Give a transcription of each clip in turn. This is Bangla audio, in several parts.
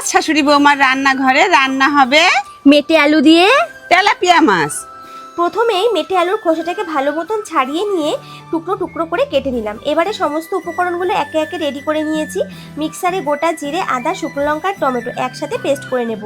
আজ শাশুড়ি বৌমার রান্নাঘরে রান্না হবে মেটে আলু দিয়ে তেলাপিয়া মাছ। প্রথমেই মেটে আলুর খোসাটাকে ভালো মতন ছাড়িয়ে নিয়ে টুকরো টুকরো করে কেটে নিলাম। এবারে সমস্ত উপকরণগুলো একে একে রেডি করে নিয়েছি। মিক্সারে গোটা জিরে, আদা, শুকনো লঙ্কা আর টমেটো একসাথে পেস্ট করে নেব।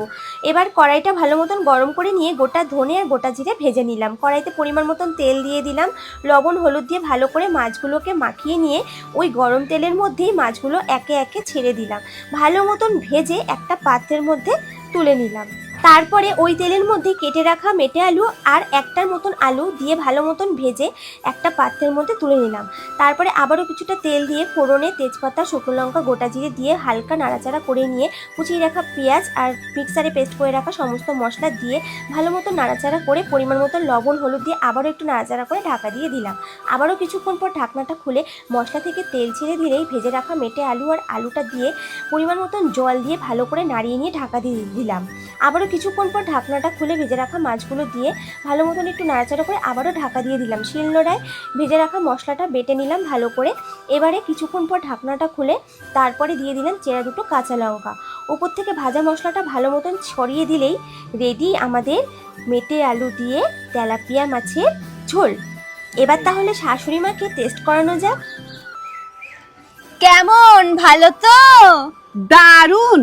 এবার কড়াইটা ভালো মতন গরম করে নিয়ে গোটা ধনে আর গোটা জিরে ভেজে নিলাম। কড়াইতে পরিমাণ মতন তেল দিয়ে দিলাম। লবণ হলুদ দিয়ে ভালো করে মাছগুলোকে মাখিয়ে নিয়ে ওই গরম তেলের মধ্যেই মাছগুলো একে একে ছেড়ে দিলাম। ভালো মতন ভেজে একটা পাত্রের মধ্যে তুলে নিলাম। তারপরে ওই তেলের মধ্যে কেটে রাখা মেটে আলু আর একটার মতন আলু দিয়ে ভালো মতন ভেজে একটা পাত্রের মধ্যে তুলে নিলাম। তারপরে আবারও কিছুটা তেল দিয়ে ফোড়নে তেজপাতা, শুকনো লঙ্কা, গোটা জিরে দিয়ে হালকা নাড়াচাড়া করে নিয়ে কুচিয়ে রাখা পেঁয়াজ আর মিক্সারে পেস্ট করে রাখা সমস্ত মশলা দিয়ে ভালো মতো নাড়াচাড়া করে পরিমাণ মতো লবণ হলুদ দিয়ে আবারও একটু নাড়াচাড়া করে ঢাকা দিয়ে দিলাম। আবারও কিছুক্ষণ পর ঢাকনাটা খুলে মশলা থেকে তেল ছেড়ে দিলেই ভেজে রাখা মেটে আলু আর আলুটা দিয়ে পরিমাণ মতন জল দিয়ে ভালো করে নাড়িয়ে নিয়ে ঢাকা দিয়ে দিলাম। আবারও কিছুক্ষণ পর ঢাকনাটা খুলে ভেজে রাখা মাছগুলো দিয়ে ভালো মতন একটু নাড়াচাড়া করে আবারও ঢাকা দিয়ে দিলাম। শিলনোড়ায় ভেজে রাখা মশলাটা বেটে নিলাম ভালো করে। এবারে কিছুক্ষণ পর ঢাকনাটা খুলে তারপরে দিয়ে দিলাম চেরা দুটো কাঁচা লঙ্কা। উপর থেকে ভাজা মশলাটা ভালো মতন ছড়িয়ে দিলেই রেডি আমাদের মেটে আলু দিয়ে তেলাপিয়া মাছের ঝোল। এবার তাহলে শাশুড়ি মাকে টেস্ট করানো যাক। কেমন, ভালো তো? দারুণ।